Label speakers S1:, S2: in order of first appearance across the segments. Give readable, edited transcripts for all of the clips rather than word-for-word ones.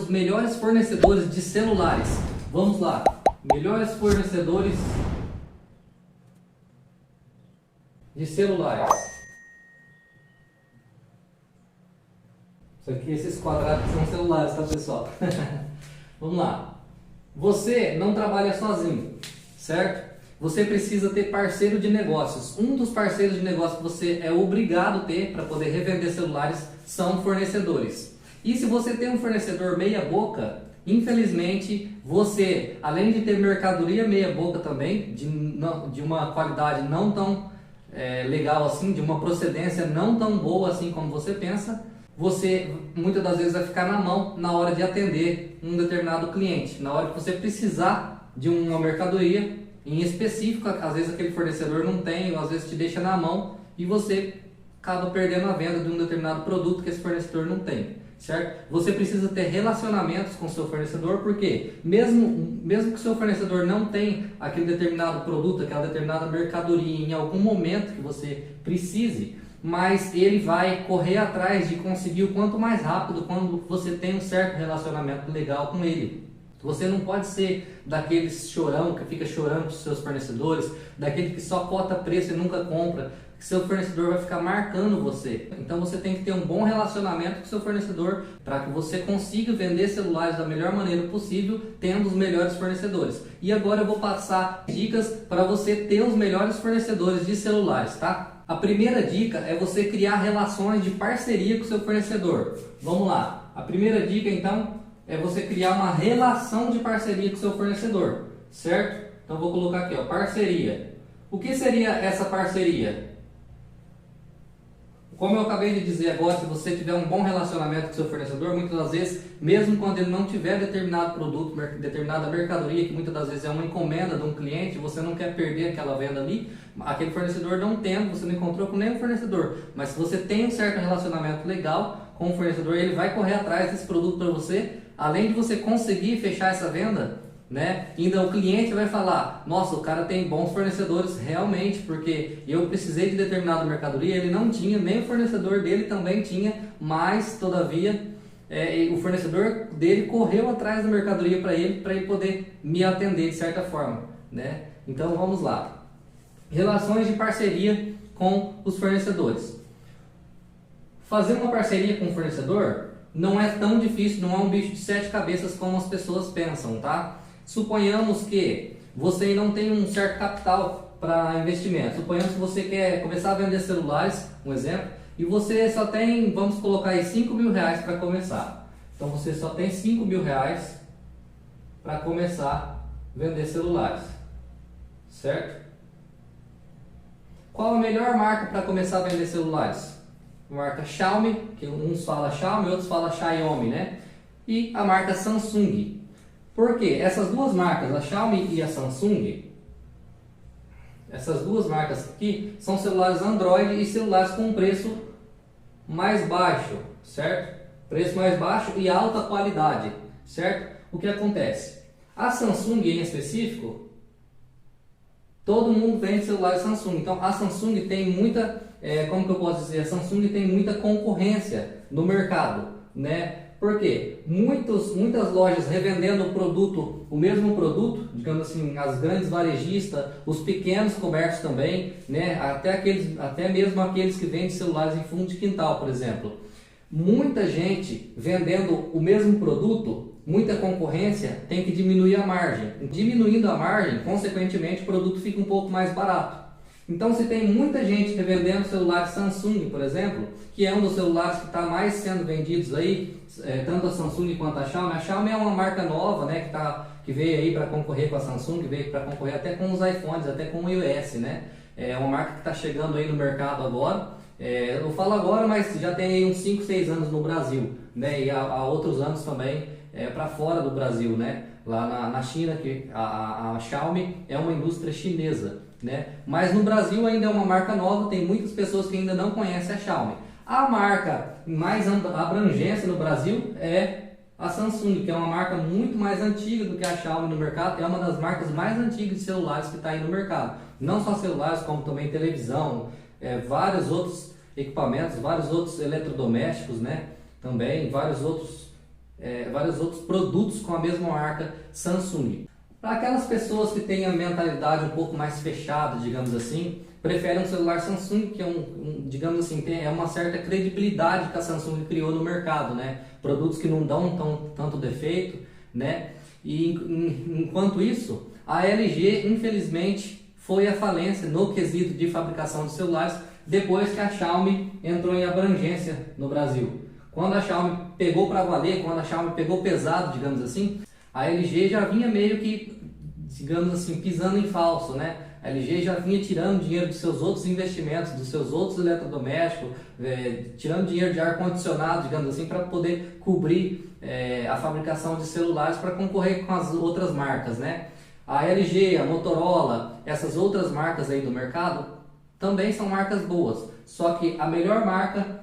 S1: os melhores fornecedores de celulares. Vamos lá, melhores fornecedores de celulares. Isso aqui, esses quadrados são celulares, tá, pessoal? Vamos lá. Você não trabalha sozinho, certo? Você precisa ter parceiro de negócios. Um dos parceiros de negócio que você é obrigado a ter para poder revender celulares são fornecedores. E se você tem um fornecedor meia boca, infelizmente você, além de ter mercadoria meia boca também, de uma qualidade não tão legal assim, de uma procedência não tão boa assim como você pensa, você muitas das vezes vai ficar na mão na hora de atender um determinado cliente. Na hora que você precisar de uma mercadoria em específico, às vezes aquele fornecedor não tem, ou às vezes te deixa na mão e você acaba perdendo a venda de um determinado produto que esse fornecedor não tem, certo? Você precisa ter relacionamentos com o seu fornecedor, porque mesmo que o seu fornecedor não tenha aquele determinado produto, aquela determinada mercadoria em algum momento que você precise, mas ele vai correr atrás de conseguir o quanto mais rápido quando você tem um certo relacionamento legal com ele. Você não pode ser daqueles chorão que fica chorando para os seus fornecedores, daquele que só cota preço e nunca compra, que seu fornecedor vai ficar marcando você. Então você tem que ter um bom relacionamento com o seu fornecedor para que você consiga vender celulares da melhor maneira possível, tendo os melhores fornecedores. E agora eu vou passar dicas para você ter os melhores fornecedores de celulares, tá? A primeira dica é você criar relações de parceria com o seu fornecedor. Vamos lá. A primeira dica então é você criar uma relação de parceria com o seu fornecedor, certo? Então vou colocar aqui, ó, parceria. O que seria essa parceria? Como eu acabei de dizer agora, se você tiver um bom relacionamento com o seu fornecedor, muitas das vezes, mesmo quando ele não tiver determinado produto, determinada mercadoria, que muitas das vezes é uma encomenda de um cliente, você não quer perder aquela venda ali, aquele fornecedor não tendo, você não encontrou com nenhum fornecedor, mas se você tem um certo relacionamento legal com o fornecedor, ele vai correr atrás desse produto para você, além de você conseguir fechar essa venda, né? Ainda o cliente vai falar, nossa, o cara tem bons fornecedores realmente, porque eu precisei de determinada mercadoria, ele não tinha, nem o fornecedor dele também tinha, mas todavia o fornecedor dele correu atrás da mercadoria para ele poder me atender de certa forma, né? Então vamos lá. Relações de parceria com os fornecedores. Fazer uma parceria com o fornecedor não é tão difícil, não é um bicho de 7 cabeças como as pessoas pensam, tá? Suponhamos que você não tem um certo capital para investimento. Suponhamos que você quer começar a vender celulares, um exemplo, e você só tem, vamos colocar aí, 5 mil reais para começar. Então você só tem 5 mil reais para começar a vender celulares, certo? Qual a melhor marca para começar a vender celulares? Marca Xiaomi, que uns falam Xiaomi, outros falam Xiaomi, né? E a marca Samsung. Por quê? Essas duas marcas, a Xiaomi e a Samsung, essas duas marcas aqui são celulares Android e celulares com um preço mais baixo, certo? Preço mais baixo e alta qualidade, certo? O que acontece? A Samsung em específico, todo mundo vende celulares Samsung, então a Samsung tem muita, como que eu posso dizer? A Samsung tem muita concorrência no mercado, né? Por quê? Muitas lojas revendendo o mesmo produto, digamos assim, as grandes varejistas, os pequenos comércios também, né? Até mesmo aqueles que vendem celulares em fundo de quintal, por exemplo. Muita gente vendendo o mesmo produto, muita concorrência, tem que diminuir a margem. Diminuindo a margem, consequentemente, o produto fica um pouco mais barato. Então, se tem muita gente revendendo celulares Samsung, por exemplo, que é um dos celulares que está mais sendo vendidos aí, tanto a Samsung quanto a Xiaomi é uma marca nova, né, que veio aí para concorrer com a Samsung, veio para concorrer até com os iPhones, até com o iOS, né? É uma marca que está chegando aí no mercado agora. Eu falo agora, mas já tem aí uns 5, 6 anos no Brasil, né? E há outros anos também para fora do Brasil, né? Lá na China, que a Xiaomi é uma indústria chinesa, né? Mas no Brasil ainda é uma marca nova, tem muitas pessoas que ainda não conhecem a Xiaomi. A marca mais abrangência no Brasil é a Samsung, que é uma marca muito mais antiga do que a Xiaomi no mercado, é uma das marcas mais antigas de celulares que está aí no mercado. Não só celulares, como também televisão, vários outros equipamentos, vários outros eletrodomésticos, né? Também vários outros vários outros produtos com a mesma marca Samsung. Para aquelas pessoas que têm a mentalidade um pouco mais fechada, digamos assim, preferem um celular Samsung, que é digamos assim, é uma certa credibilidade que a Samsung criou no mercado, né? Produtos que não dão tanto defeito, né? E enquanto isso, a LG infelizmente foi à falência no quesito de fabricação de celulares depois que a Xiaomi entrou em abrangência no Brasil. Quando a Xiaomi pegou para valer, quando a Xiaomi pegou pesado, digamos assim, a LG já vinha meio que, digamos assim, pisando em falso, né? A LG já vinha tirando dinheiro dos seus outros investimentos, dos seus outros eletrodomésticos, tirando dinheiro de ar-condicionado, digamos assim, para poder cobrir a fabricação de celulares para concorrer com as outras marcas, né? A LG, a Motorola, essas outras marcas aí do mercado também são marcas boas, só que a melhor marca,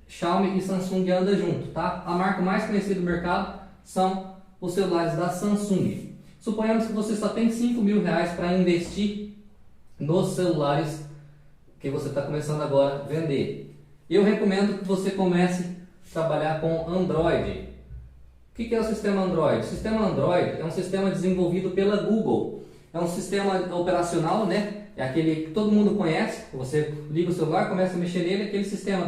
S1: Xiaomi e Samsung anda junto, tá? A marca mais conhecida do mercado são os celulares da Samsung. Suponhamos que você só tem R$5.000 para investir nos celulares que você está começando agora a vender. Eu recomendo que você comece a trabalhar com Android. O que é o sistema Android? O sistema Android é um sistema desenvolvido pela Google. É um sistema operacional, né? É aquele que todo mundo conhece. Você liga o celular, começa a mexer nele, aquele sistema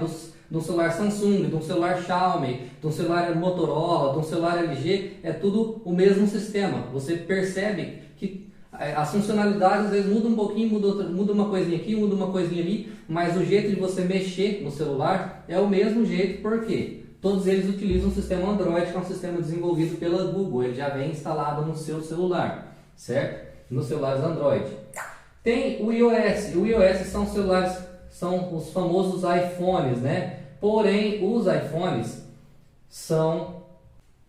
S1: de um celular Samsung, de um celular Xiaomi, de um celular Motorola, de um celular LG, é tudo o mesmo sistema. Você percebe que as funcionalidades às vezes mudam um pouquinho, muda uma coisinha aqui, muda uma coisinha ali, mas o jeito de você mexer no celular é o mesmo jeito, por quê? Todos eles utilizam o sistema Android, que é um sistema desenvolvido pela Google, ele já vem instalado no seu celular, certo? Nos celulares Android. Tem o iOS. O iOS são celulares, são os famosos iPhones, né? Porém, os iPhones são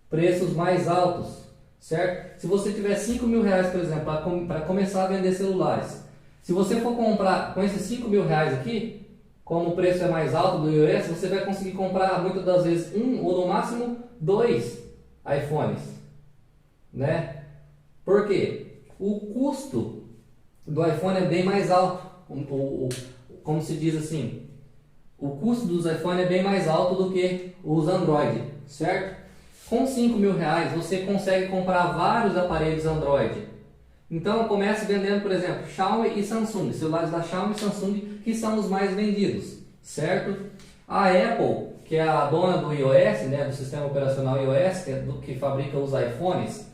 S1: preços mais altos, certo? Se você tiver R$5.000, por exemplo, para começar a vender celulares, se você for comprar com esses R$5.000 aqui, como o preço é mais alto do iOS, você vai conseguir comprar muitas das vezes um ou no máximo 2 iPhones, né? Por quê? O custo do iPhone é bem mais alto, como se diz assim, o custo dos iPhones é bem mais alto do que os Android, certo? Com R$5.000 você consegue comprar vários aparelhos Android. Então comece vendendo, por exemplo, Xiaomi e Samsung, celulares da Xiaomi e Samsung que são os mais vendidos, certo? A Apple, que é a dona do iOS, né, do sistema operacional iOS, que fabrica os iPhones,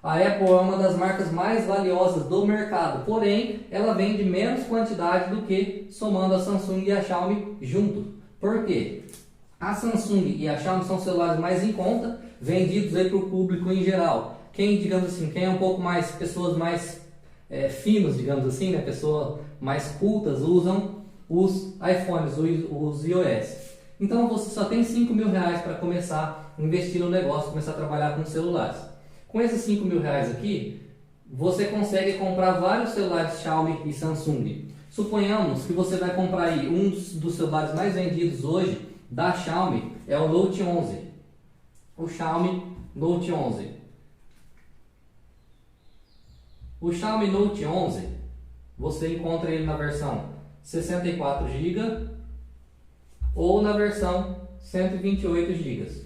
S1: a Apple é uma das marcas mais valiosas do mercado, porém ela vende menos quantidade do que somando a Samsung e a Xiaomi junto. Por quê? A Samsung e a Xiaomi são celulares mais em conta, vendidos para o público em geral. Quem, digamos assim, quem é um pouco mais, pessoas mais finos, digamos assim, né, pessoas mais cultas, usam os iPhones, os iOS. Então você só tem R$5.000 para começar a investir no negócio, começar a trabalhar com celulares. Com esses R$5.000 aqui, você consegue comprar vários celulares Xiaomi e Samsung. Suponhamos que você vai comprar aí um dos celulares mais vendidos hoje da Xiaomi, é o Note 11. O Xiaomi Note 11. O Xiaomi Note 11, você encontra ele na versão 64 GB ou na versão 128 GB.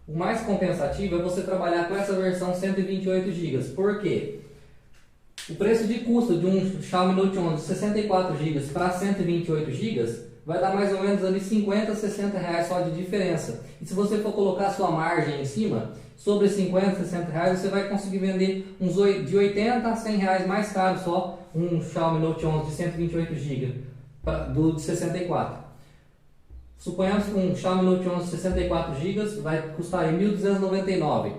S1: O mais compensativo é você trabalhar com essa versão 128 GB. Por quê? O preço de custo de um Xiaomi Note 11 de 64 GB para 128 GB vai dar mais ou menos ali 50, 60 reais só de diferença. E se você for colocar a sua margem em cima, sobre 50, 60 reais, você vai conseguir vender uns de 80 a 100 reais mais caro só um Xiaomi Note 11 de 128 GB do de 64. Suponhamos que um Xiaomi Note 11 de 64 GB vai custar aí R$ 1.299.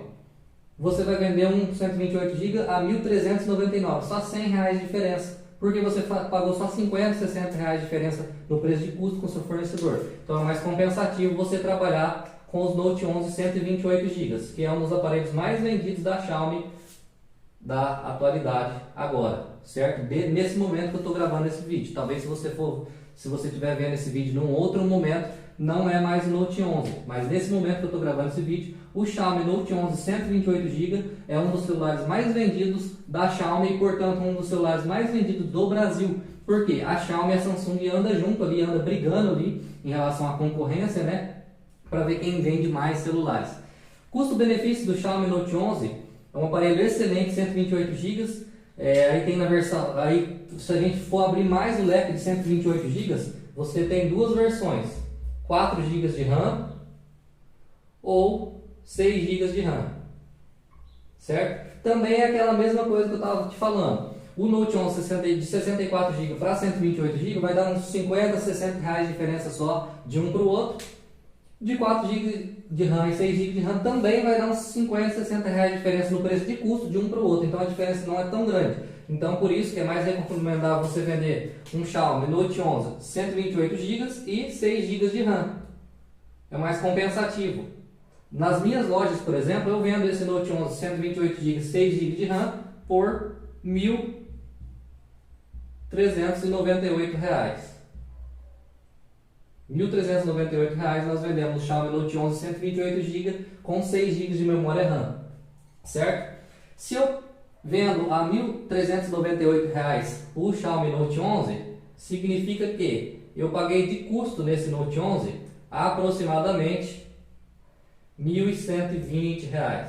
S1: Você vai vender um 128 GB a R$ 1.399, só R$ 100 reais de diferença. Porque você pagou só 50, 60 reais de diferença no preço de custo com o seu fornecedor. Então é mais compensativo você trabalhar com os Note 11 128 GB, que é um dos aparelhos mais vendidos da Xiaomi da atualidade agora, certo? Nesse momento que eu estou gravando esse vídeo. Talvez se você estiver vendo esse vídeo num outro momento, não é mais o Note 11, mas nesse momento que eu estou gravando esse vídeo, o Xiaomi Note 11 128 GB é um dos celulares mais vendidos da Xiaomi e, portanto, um dos celulares mais vendidos do Brasil. Porque a Xiaomi e a Samsung andam junto ali, andam brigando ali em relação à concorrência, né? Para ver quem vende mais celulares. Custo-benefício do Xiaomi Note 11 é um aparelho excelente, 128 GB. Aí tem na versão, aí se a gente for abrir mais o leque de 128 GB, você tem duas versões, 4 GB de RAM ou 6 GB de RAM, certo? Também é aquela mesma coisa que eu estava te falando. O Note 11 de 64 GB para 128 GB vai dar uns 50, 60 reais de diferença só de um para o outro. De 4 GB de RAM e 6 GB de RAM também vai dar uns 50, 60 reais de diferença no preço de custo de um para o outro. Então a diferença não é tão grande. Então por isso que é mais recomendável você vender um Xiaomi Note 11 128 GB e 6 GB de RAM. É mais compensativo. Nas minhas lojas, por exemplo, eu vendo esse Note 11 128 GB e 6 GB de RAM por R$ 1.398. R$ 1.398 nós vendemos o Xiaomi Note 11 128 GB com 6 GB de memória RAM, certo? Se eu vendo a R$ 1.398 o Xiaomi Note 11, significa que eu paguei de custo nesse Note 11 aproximadamente R$ 1.120.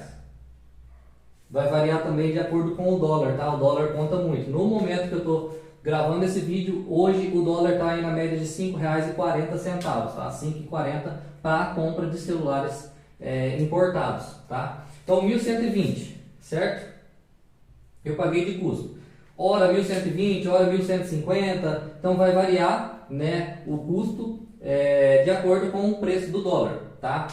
S1: Vai variar também de acordo com o dólar, tá? O dólar conta muito. No momento que eu estou gravando esse vídeo, hoje o dólar está aí na média de R$ 5,40, tá? R$ 5,40 para a compra de celulares importados, tá? Então 1.120, certo? Eu paguei de custo. Ora 1.120, ora 1.150, então vai variar, né, o custo de acordo com o preço do dólar, tá?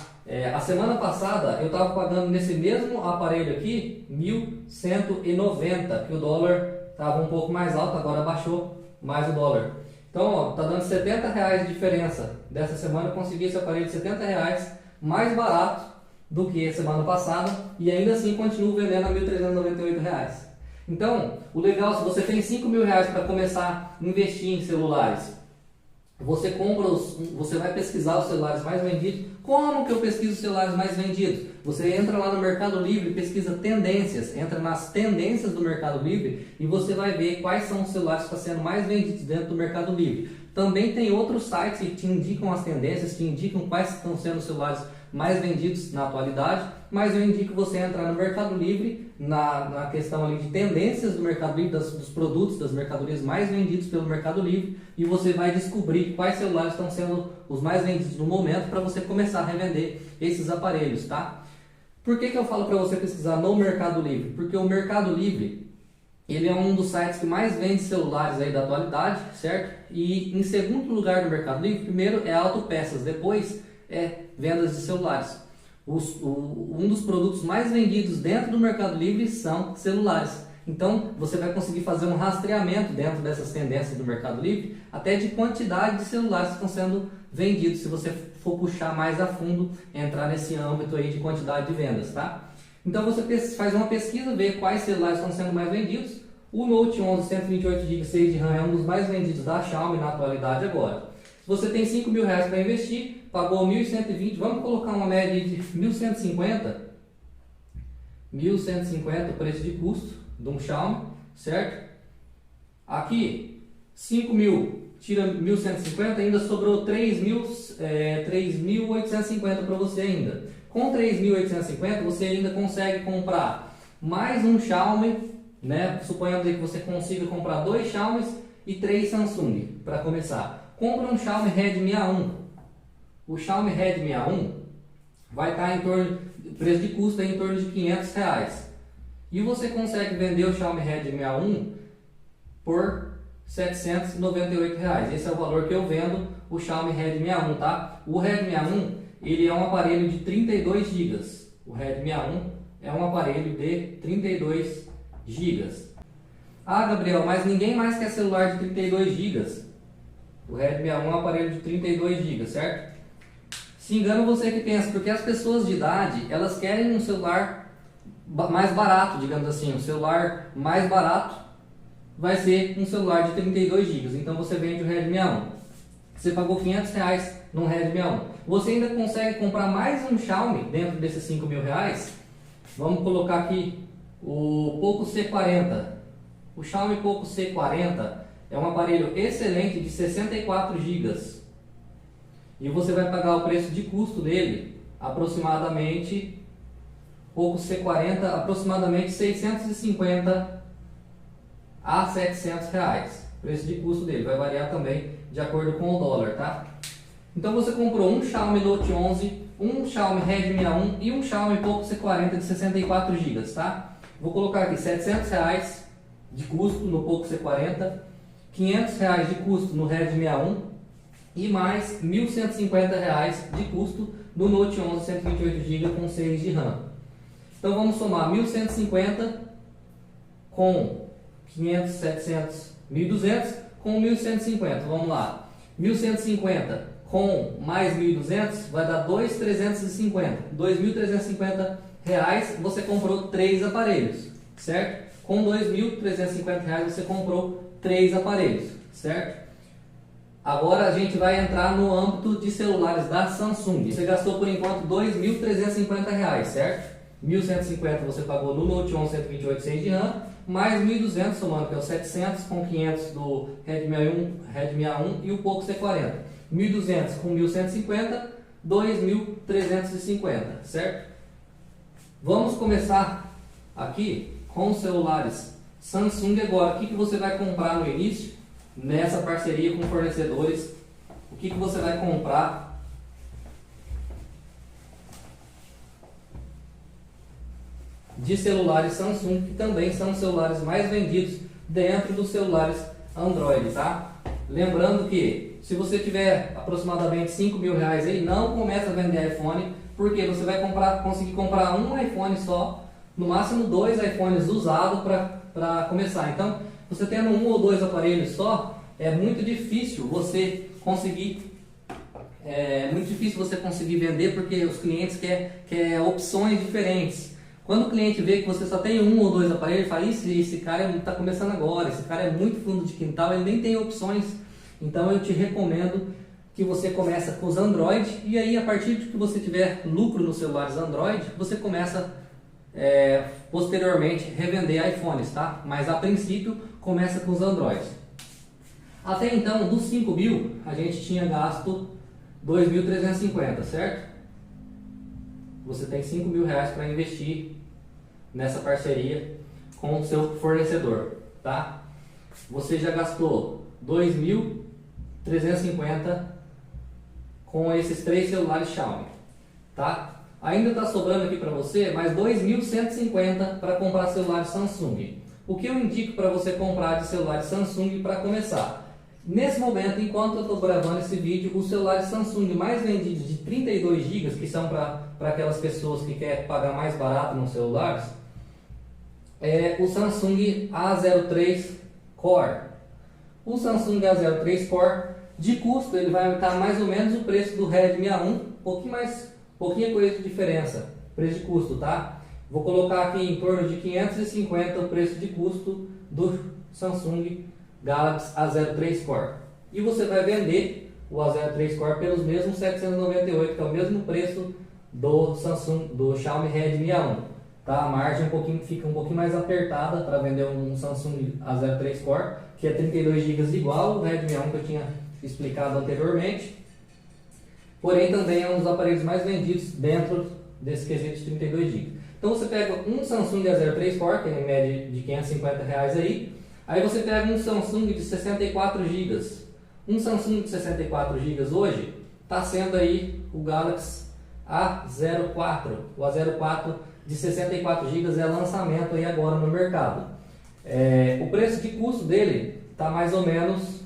S1: A semana passada eu estava pagando nesse mesmo aparelho aqui 1.190, que o dólar estava um pouco mais alto, agora baixou mais o dólar. Então, ó, tá dando R$ 70 de diferença. Dessa semana eu consegui esse aparelho de R$ 70 mais barato do que a semana passada e ainda assim continuo vendendo a R$ 1.398. Então, o legal, se você tem R$ 5.000 para começar a investir em celulares, você vai pesquisar os celulares mais vendidos. Como que eu pesquiso os celulares mais vendidos? Você entra lá no Mercado Livre, pesquisa tendências, entra nas tendências do Mercado Livre e você vai ver quais são os celulares que estão sendo mais vendidos dentro do Mercado Livre. Também tem outros sites que te indicam as tendências, que indicam quais estão sendo os celulares mais vendidos na atualidade, mas eu indico você entrar no Mercado Livre, na questão ali de tendências do Mercado Livre, dos produtos, das mercadorias mais vendidos pelo Mercado Livre, e você vai descobrir quais celulares estão sendo os mais vendidos no momento para você começar a revender esses aparelhos, tá? Por que eu falo para você pesquisar no Mercado Livre? Porque o Mercado Livre, ele é um dos sites que mais vende celulares aí da atualidade, certo? E em segundo lugar no Mercado Livre, primeiro é autopeças, depois é vendas de celulares. Um dos produtos mais vendidos dentro do Mercado Livre são celulares. Então você vai conseguir fazer um rastreamento dentro dessas tendências do Mercado Livre, até de quantidade de celulares que estão sendo vendidos, se você for puxar mais a fundo, entrar nesse âmbito aí de quantidade de vendas, tá? Então você faz uma pesquisa, vê quais celulares estão sendo mais vendidos. O Note 11 128 GB 6 de RAM é um dos mais vendidos da Xiaomi na atualidade agora. Se você tem R$ 5.000 para investir, pagou 1.120, vamos colocar uma média de 1.150. 1.150 o preço de custo de um Xiaomi, certo? Aqui, 5.000, tira 1.150, ainda sobrou 3.850 para você ainda. Com 3.850 você ainda consegue comprar mais um Xiaomi, né? Suponhamos que você consiga comprar 2 Xiaomi e 3 Samsung para começar. Compra um Xiaomi Redmi A1. O Xiaomi Redmi A1 vai estar em torno, o preço de custo é em torno de R$500. E você consegue vender o Xiaomi Redmi A1 por R$798. Esse é o valor que eu vendo o Xiaomi Redmi A1, tá? O Redmi A1, ele é um aparelho de 32 GB. O Redmi A1 é um aparelho de 32 GB. Ah, Gabriel, mas ninguém mais quer celular de 32 GB. O Redmi A1 é um aparelho de 32 GB, certo? Se engana você que pensa, porque as pessoas de idade, elas querem um celular mais barato, digamos assim. O celular mais barato vai ser um celular de 32 GB. Então você vende o Redmi A1. Você pagou R$500 num Redmi A1. Você ainda consegue comprar mais um Xiaomi dentro desses R$5.000. Vamos colocar aqui o Poco C40. O Xiaomi Poco C40 é um aparelho excelente de 64 GB. E você vai pagar o preço de custo dele aproximadamente Poco C40 aproximadamente 650 a 700 reais. O preço de custo dele vai variar também de acordo com o dólar, tá? Então você comprou um Xiaomi Note 11, um Xiaomi Redmi A1 e um Xiaomi Poco C40 de 64 GB, tá? Vou colocar aqui 700 reais de custo no Poco C40, 500 reais de custo no Redmi A1 e mais 1.150 reais de custo no Note 11 128 GB com 6 de RAM. Então vamos somar 1.150 com 500, 700, 1.200 com 1.150. Vamos lá. 1.150 com mais 1.200 vai dar 2.350. 2.350 reais você comprou 3 aparelhos, certo? Com 2.350 reais você comprou 3 aparelhos, certo? Agora a gente vai entrar no âmbito de celulares da Samsung. Você gastou por enquanto 2.350 reais, certo? 1.150 você pagou no Note 11 128 6 de RAM, mais 1.200 somando, que é o 700 com 500 do Redmi A1 e o Poco C40. 1.200 com 1.150, 2.350, certo? Vamos começar aqui com os celulares Samsung agora. O que você vai comprar no início, nessa parceria com fornecedores? O que você vai comprar de celulares Samsung, que também são os celulares mais vendidos dentro dos celulares Android, tá? Lembrando que se você tiver aproximadamente 5 mil reais aí, não começa a vender iPhone, porque você vai conseguir comprar um iPhone só, no máximo 2 iPhones usados para começar. Então, você tendo um ou 2 aparelhos só, é muito difícil você conseguir vender, porque os clientes querem opções diferentes. Quando o cliente vê que você só tem um ou 2 aparelhos, ele fala: esse cara está começando agora, esse cara é muito fundo de quintal, ele nem tem opções. Então eu te recomendo que você comece com os Android, e aí a partir de que você tiver lucro nos celulares Android, você começa posteriormente revender iPhones, tá? Mas a princípio começa com os Android. Até então, dos 5 mil, a gente tinha gasto 2.350, certo? Você tem 5 mil reais para investir nessa parceria com o seu fornecedor, tá? Você já gastou 2.350 com esses 3 celulares Xiaomi, tá? Ainda está sobrando aqui para você mais 2.150 para comprar celulares Samsung. O que eu indico para você comprar de celulares Samsung para começar? Nesse momento, enquanto eu estou gravando esse vídeo, os celulares Samsung mais vendidos de 32 GB, que são para aquelas pessoas que querem pagar mais barato nos celulares, é o Samsung A03 Core. O Samsung A03 Core, de custo, ele vai estar mais ou menos o preço do Redmi A1, pouquinha coisa de diferença, preço de custo, tá? Vou colocar aqui em torno de 550 o preço de custo do Samsung Galaxy A03 Core. E você vai vender o A03 Core pelos mesmos 798, que é o mesmo preço do Xiaomi Redmi A1. Tá? A margem fica um pouquinho mais apertada para vender um Samsung A03 Core, que é 32 GB igual o Redmi A1 que eu tinha explicado anteriormente. Porém, também é um dos aparelhos mais vendidos dentro desse quesito de 32 GB. Então você pega um Samsung A03 Core, que é em média de 550 reais aí. Aí você pega um Samsung de 64 GB. Um Samsung de 64 GB hoje está sendo aí o Galaxy A04. O A04 de 64 GB é lançamento aí agora no mercado. O preço de custo dele está mais ou menos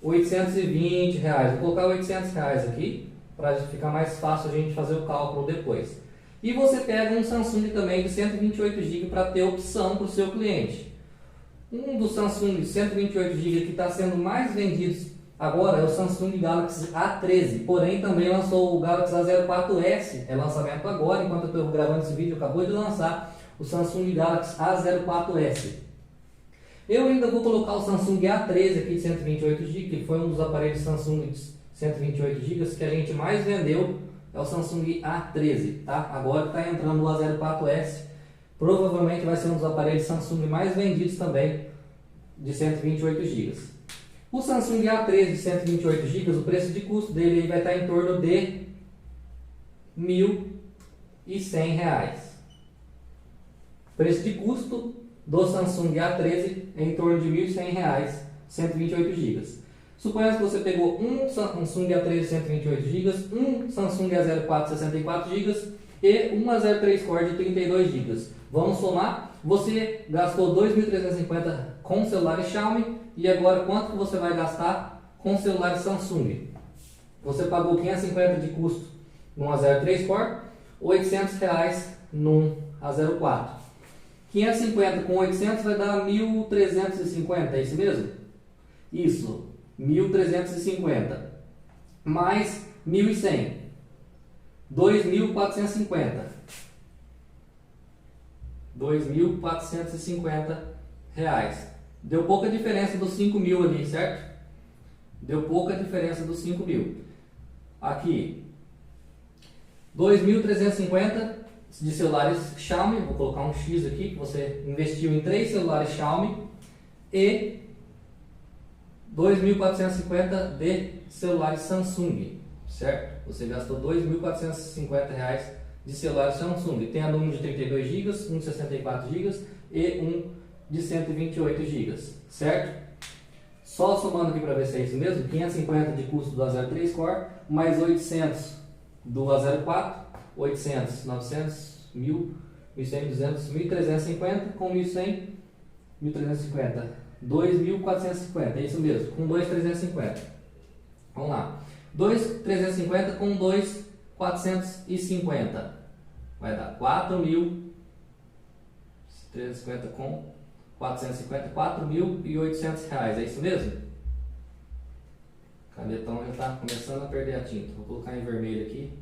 S1: 820 reais. Vou colocar 800 reais aqui para ficar mais fácil a gente fazer o cálculo depois. E você pega um Samsung também de 128 GB para ter opção para o seu cliente. Um dos Samsung de 128 GB que está sendo mais vendidos agora é o Samsung Galaxy A13, porém também lançou o Galaxy A04S, é lançamento agora, enquanto eu estou gravando esse vídeo, acabou de lançar o Samsung Galaxy A04S. Eu ainda vou colocar o Samsung A13 aqui de 128 GB, que foi um dos aparelhos Samsung de 128 GB que a gente mais vendeu, é o Samsung A13, tá? Agora está entrando o A04S. Provavelmente vai ser um dos aparelhos Samsung mais vendidos também, de 128 GB. O Samsung A13 de 128 GB, o preço de custo dele vai estar em torno de R$ reais. Preço de custo do Samsung A13 é em torno de R$ 1.100, 128 GB. Suponhamos que você pegou um Samsung A13 128 GB, um Samsung A04 64 GB e um A03 Core de 32 GB. Vamos somar. Você gastou 2.350 com celulares Xiaomi e agora quanto que você vai gastar com celulares Samsung? Você pagou 550 de custo num A03 Core, R$ 800 num A04. 550 com 800 vai dar 1.350, é isso mesmo? Isso, 1.350 mais 1.100, 2.450. 2.450 reais. Deu pouca diferença dos 5.000 ali, certo? Deu pouca diferença dos 5.000. Aqui, 2.350 de celulares Xiaomi. Vou colocar um X aqui, que você investiu em 3 celulares Xiaomi. E 2.450 de celulares Samsung, certo? Você gastou 2.450 reais de celular Samsung. Tem um de 32 GB, um de 64 GB e um de 128 GB, certo? Só somando aqui para ver se é isso mesmo, 550 de custo do A03 Core, mais 800 do A04, 800, 900, 1.000, 1.100, 200, 1.350, com 1.100, 1.350, 2.450, é isso mesmo, com 2.350. Vamos lá, 2.350 com 2.450. Vai dar 4.350 com 450, 4.800 reais, é isso mesmo? O canetão já está começando a perder a tinta. Vou colocar em vermelho aqui.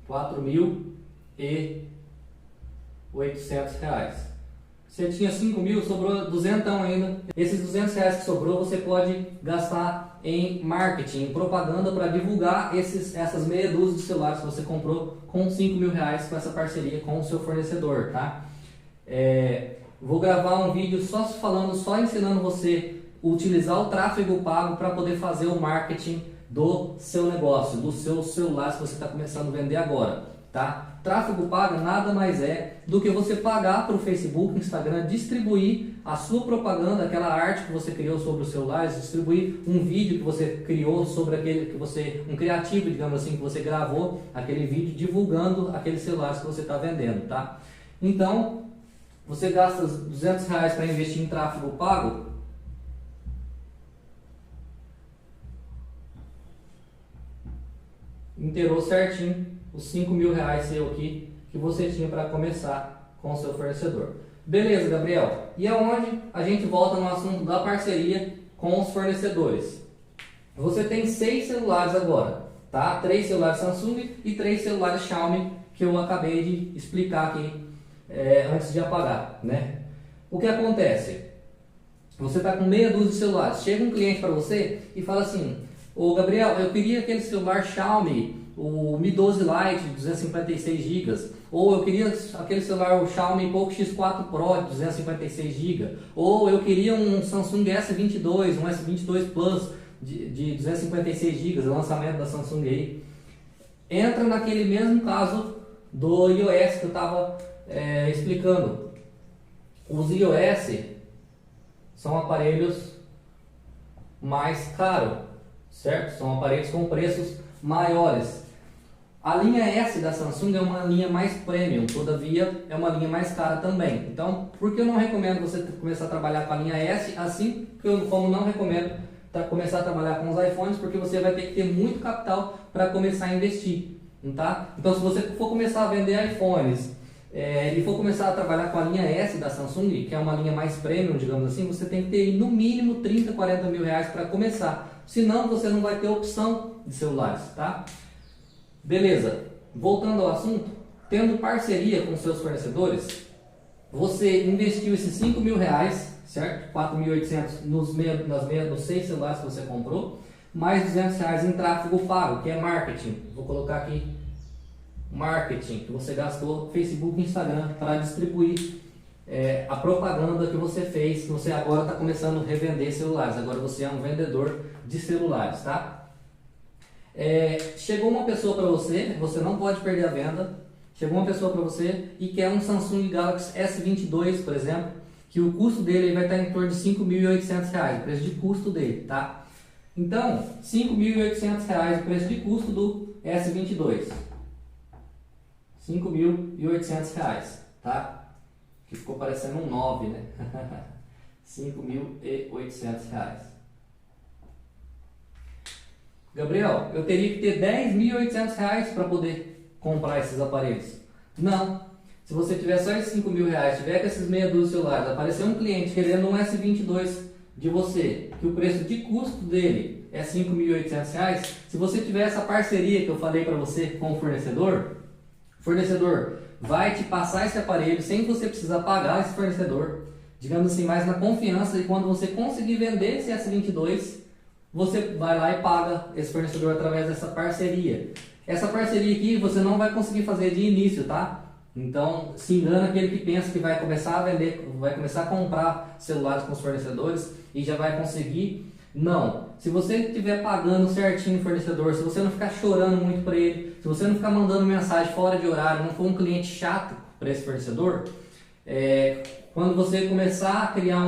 S1: R$4.800. Você tinha 5.000, sobrou 200 ainda. Esses 200 reais que sobrou você pode gastar em marketing, em propaganda para divulgar essas meia dúzia de celulares que você comprou com 5.000 reais com essa parceria com o seu fornecedor, tá? Vou gravar um vídeo só ensinando você utilizar o tráfego pago para poder fazer o marketing do seu negócio, dos seus celulares que você está começando a vender agora, tá? Tráfego pago nada mais é do que você pagar para o Facebook, Instagram, distribuir a sua propaganda, aquela arte que você criou sobre os celulares, distribuir um vídeo que você criou sobre um criativo, digamos assim, que você gravou aquele vídeo divulgando aqueles celulares que você está vendendo, tá? Então, você gasta R$200 para investir em tráfego pago. Inteirou certinho os 5.000 reais seu aqui que você tinha para começar com o seu fornecedor. Beleza, Gabriel? E aonde a gente volta no assunto da parceria com os fornecedores? Você tem 6 celulares agora, tá? 3 celulares Samsung e 3 celulares Xiaomi que eu acabei de explicar aqui antes de apagar, né? O que acontece? Você está com meia dúzia de celulares. Chega um cliente para você e fala assim: ô Gabriel, eu queria aquele celular Xiaomi, o Mi 12 Lite de 256 GB, ou eu queria aquele celular, o Xiaomi Poco X4 Pro de 256 GB, ou eu queria um Samsung S22, um S22 Plus de 256 GB, lançamento da Samsung aí. Entra naquele mesmo caso do iOS que eu estava explicando. Os iOS são aparelhos mais caros, certo? São aparelhos com preços maiores. A linha S da Samsung é uma linha mais premium, todavia é uma linha mais cara também. Então, por que eu não recomendo você começar a trabalhar com a linha S, assim como não recomendo começar a trabalhar com os iPhones, porque você vai ter que ter muito capital para começar a investir, tá? Então, se você for começar a vender iPhones e for começar a trabalhar com a linha S da Samsung, que é uma linha mais premium, digamos assim, você tem que ter no mínimo 30, 40 mil reais para começar. Senão, você não vai ter opção de celulares, tá? Beleza, voltando ao assunto, tendo parceria com seus fornecedores, você investiu esses 5.000 reais, certo? 4.800 nos 6 celulares que você comprou, mais 200 reais em tráfego pago, que é marketing. Vou colocar aqui marketing, que você gastou Facebook e Instagram para distribuir a propaganda que você fez, que você agora está começando a revender celulares. Agora você é um vendedor de celulares, tá? Chegou uma pessoa para você, você não pode perder a venda. Chegou uma pessoa para você e quer um Samsung Galaxy S22, por exemplo, que o custo dele vai estar em torno de R$ 5.800, o preço de custo dele, tá? Então, R$ 5.800 o preço de custo do S22. R$ 5.800, tá? Que ficou parecendo um 9, né? R$ 5.800. Gabriel, eu teria que ter R$ 10.800 para poder comprar esses aparelhos. Não. Se você tiver só esses R$ 5.000, tiver com esses meia dúzia de celulares, aparecer um cliente querendo um S22 de você, que o preço de custo dele é R$ 5.800, se você tiver essa parceria que eu falei para você com o fornecedor vai te passar esse aparelho sem você precisar pagar esse fornecedor, digamos assim, mais na confiança, e quando você conseguir vender esse S22, você vai lá e paga esse fornecedor através dessa parceria. Essa parceria aqui você não vai conseguir fazer de início, tá? Então, se engana aquele que pensa que vai começar a vender, vai começar a comprar celulares com os fornecedores e já vai conseguir. Não. Se você estiver pagando certinho o fornecedor, se você não ficar chorando muito para ele, se você não ficar mandando mensagem fora de horário, não for um cliente chato para esse fornecedor, quando você começar a criar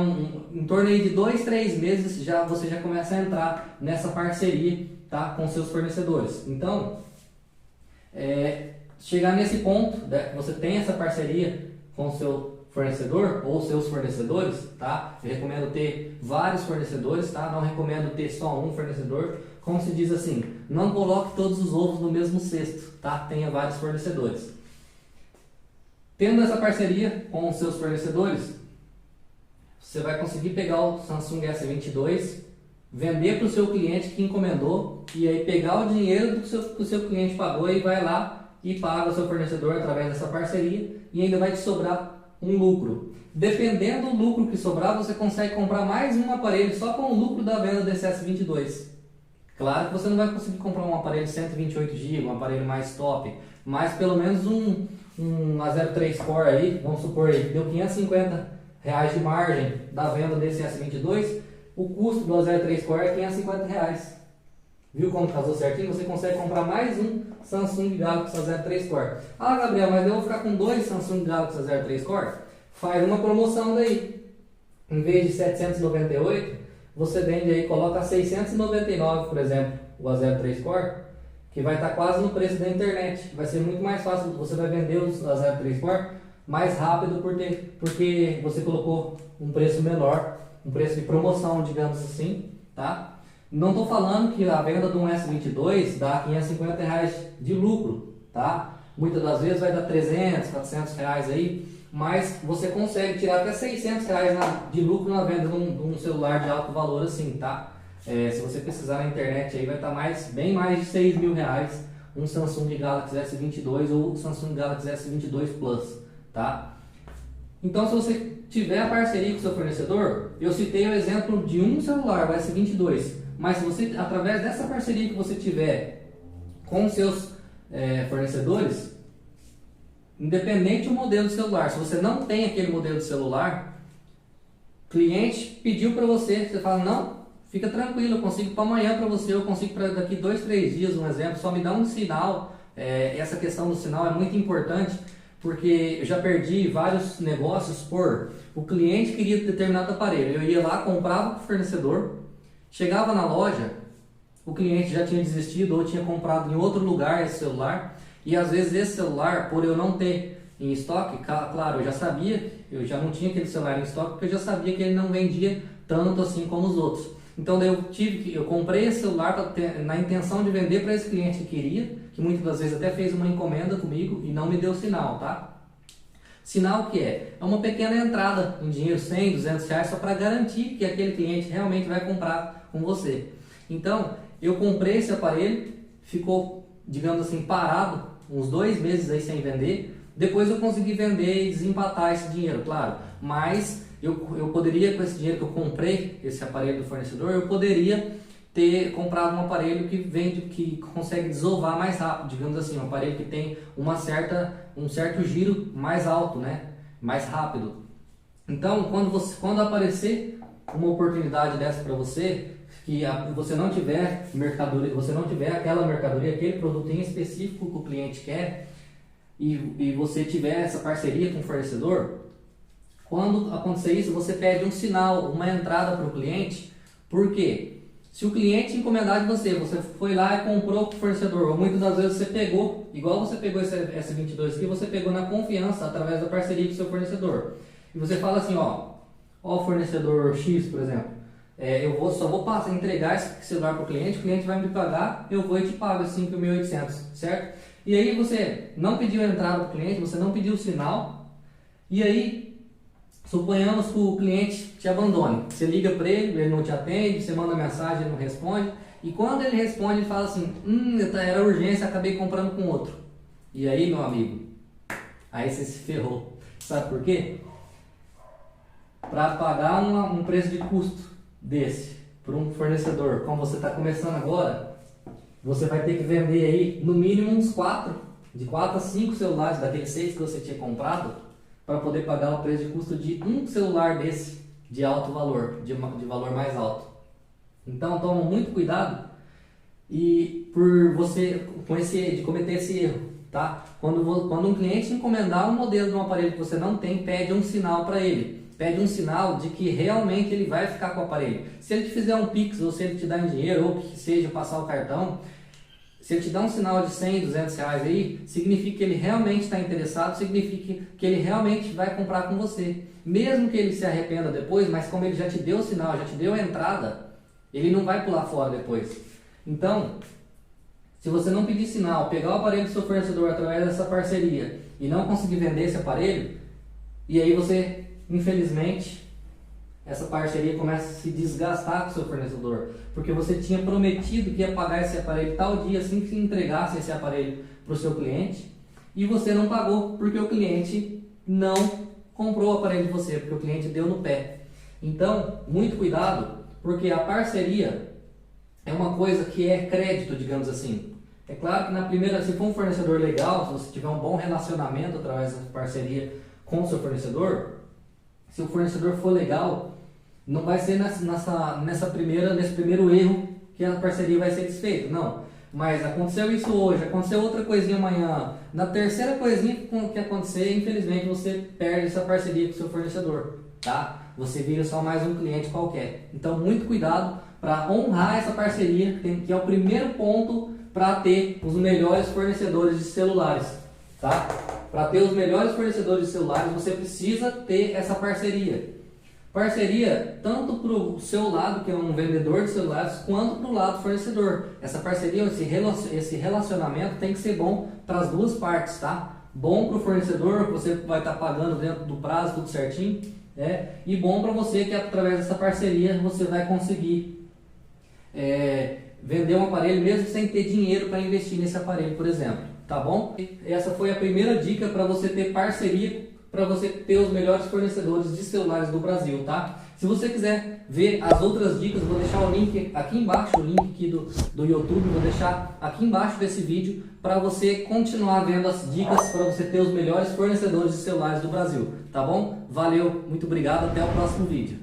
S1: em torno aí de 2, 3 meses, você já começa a entrar nessa parceria, tá, com seus fornecedores. Então, chegar nesse ponto, né, você tem essa parceria com o seu fornecedor ou seus fornecedores, tá? Eu recomendo ter vários fornecedores, tá? Não recomendo ter só um fornecedor. Como se diz assim, não coloque todos os ovos no mesmo cesto, tá? Tenha vários fornecedores. Tendo essa parceria com os seus fornecedores, você vai conseguir pegar o Samsung S22, vender para o seu cliente que encomendou e aí pegar o dinheiro que o seu cliente pagou e vai lá e paga o seu fornecedor através dessa parceria e ainda vai te sobrar um lucro. Dependendo do lucro que sobrar, você consegue comprar mais um aparelho só com o lucro da venda desse S22. Claro que você não vai conseguir comprar um aparelho de 128 GB, um aparelho mais top, mas pelo menos um A03 Core aí, vamos supor aí, deu R$ 550 de margem da venda desse S22, o custo do A03 Core é R$ 550. Viu como casou certinho? Você consegue comprar mais um Samsung Galaxy A03 Core. Ah, Gabriel, mas eu vou ficar com 2 Samsung Galaxy A03 Core? Faz uma promoção daí. Em vez de 798, você vende aí, coloca 699, por exemplo, o A03 Core, que vai estar quase no preço da internet. Vai ser muito mais fácil, você vai vender os A03 Core mais rápido porque você colocou um preço menor, um preço de promoção, digamos assim, tá? Não estou falando que a venda de um S22 dá R$ 550 de lucro, tá? Muitas das vezes vai dar 300, 400 reais aí, mas você consegue tirar até 600 reais de lucro na venda de um celular de alto valor assim, tá? Se você pesquisar na internet aí vai estar bem mais de 6 mil reais um Samsung Galaxy S22 ou Samsung Galaxy S22 Plus, tá? Então, se você tiver a parceria com o seu fornecedor, eu citei o exemplo de um celular, o S22, mas se você, através dessa parceria que você tiver com os seus fornecedores, independente do modelo de celular, se você não tem aquele modelo de celular, o cliente pediu para você, você fala, não, fica tranquilo, eu consigo para amanhã para você, eu consigo para daqui 2, 3 dias, um exemplo, só me dá um sinal. Essa questão do sinal é muito importante, porque eu já perdi vários negócios por o cliente queria determinado aparelho, eu ia lá, comprava com o fornecedor, chegava na loja, o cliente já tinha desistido ou tinha comprado em outro lugar esse celular, e às vezes esse celular, por eu não ter em estoque, claro, eu já sabia, eu já não tinha aquele celular em estoque, porque eu já sabia que ele não vendia tanto assim como os outros. Então daí eu comprei esse celular na intenção de vender para esse cliente que queria, que muitas das vezes até fez uma encomenda comigo e não me deu sinal, tá? Sinal que é uma pequena entrada em dinheiro, 100, 200 reais, só para garantir que aquele cliente realmente vai comprar com você. Então, eu comprei esse aparelho, ficou, digamos assim, parado uns 2 meses aí sem vender, depois eu consegui vender e desempatar esse dinheiro, claro, mas eu poderia, com esse dinheiro que eu comprei, esse aparelho do fornecedor, eu poderia ter comprado um aparelho que consegue desovar mais rápido, digamos assim, um aparelho que tem um certo giro mais alto, né? Mais rápido. Então, quando aparecer uma oportunidade dessa para você, que você não tiver mercadoria, você não tiver aquela mercadoria, aquele produto em específico que o cliente quer, e você tiver essa parceria com o fornecedor, quando acontecer isso, você pede um sinal, uma entrada para o cliente. Por quê? Se o cliente encomendar de você, você foi lá e comprou com o fornecedor, ou muitas das vezes você pegou, igual você pegou esse S22 aqui, você pegou na confiança, através da parceria com o seu fornecedor. E você fala assim, ó o fornecedor X, por exemplo, só vou entregar esse celular para o cliente vai me pagar, eu vou e te pago 5.800, certo? E aí você não pediu a entrada para o cliente, você não pediu o sinal, e aí suponhamos que o cliente te abandone. Você liga para ele não te atende, você manda mensagem, ele não responde. E quando ele responde, ele fala assim, era urgência, acabei comprando com outro. E aí, meu amigo, aí você se ferrou. Sabe por quê? Para pagar um preço de custo desse para um fornecedor, como você está começando agora, você vai ter que vender aí no mínimo uns de 4 a 5 celulares daqueles 6 que você tinha comprado, para poder pagar o preço de custo de um celular desse de alto valor, de valor mais alto. Então toma muito cuidado e por você de cometer esse erro, tá? Quando um cliente encomendar um modelo de um aparelho que você não tem, pede um sinal para ele. Pede um sinal de que realmente ele vai ficar com o aparelho. Se ele te fizer um Pix, ou se ele te dar em dinheiro, ou que seja passar o cartão, se ele te dá um sinal de 100, 200 reais aí, significa que ele realmente está interessado, significa que ele realmente vai comprar com você. Mesmo que ele se arrependa depois, mas como ele já te deu o sinal, já te deu a entrada, ele não vai pular fora depois. Então, se você não pedir sinal, pegar o aparelho do seu fornecedor através dessa parceria e não conseguir vender esse aparelho, e aí você, infelizmente, essa parceria começa a se desgastar com o seu fornecedor, porque você tinha prometido que ia pagar esse aparelho tal dia, assim que entregasse esse aparelho para o seu cliente, e você não pagou, porque o cliente não comprou o aparelho de você, porque o cliente deu no pé. Então, muito cuidado, porque a parceria é uma coisa que é crédito, digamos assim. É claro que na primeira, se for um fornecedor legal, se você tiver um bom relacionamento através da parceria com o seu fornecedor, se o fornecedor for legal, não vai ser nesse primeiro erro que a parceria vai ser desfeita, não. Mas aconteceu isso hoje, aconteceu outra coisinha amanhã. Na terceira coisinha que acontecer, infelizmente você perde essa parceria com o seu fornecedor, tá? Você vira só mais um cliente qualquer. Então muito cuidado para honrar essa parceria, que é o primeiro ponto para ter os melhores fornecedores de celulares, tá? Para ter os melhores fornecedores de celulares, você precisa ter essa parceria. Parceria tanto para o seu lado, que é um vendedor de celulares, quanto para o lado fornecedor. Essa parceria, esse relacionamento tem que ser bom para as duas partes, tá? Bom para o fornecedor, que você vai estar pagando dentro do prazo, tudo certinho, e bom para você, que através dessa parceria você vai conseguir vender um aparelho mesmo sem ter dinheiro para investir nesse aparelho, por exemplo. Tá bom? Essa foi a primeira dica para você ter parceria, para você ter os melhores fornecedores de celulares do Brasil, tá? Se você quiser ver as outras dicas, vou deixar o link aqui embaixo, o link aqui do YouTube, vou deixar aqui embaixo desse vídeo para você continuar vendo as dicas para você ter os melhores fornecedores de celulares do Brasil, tá bom? Valeu, muito obrigado, até o próximo vídeo.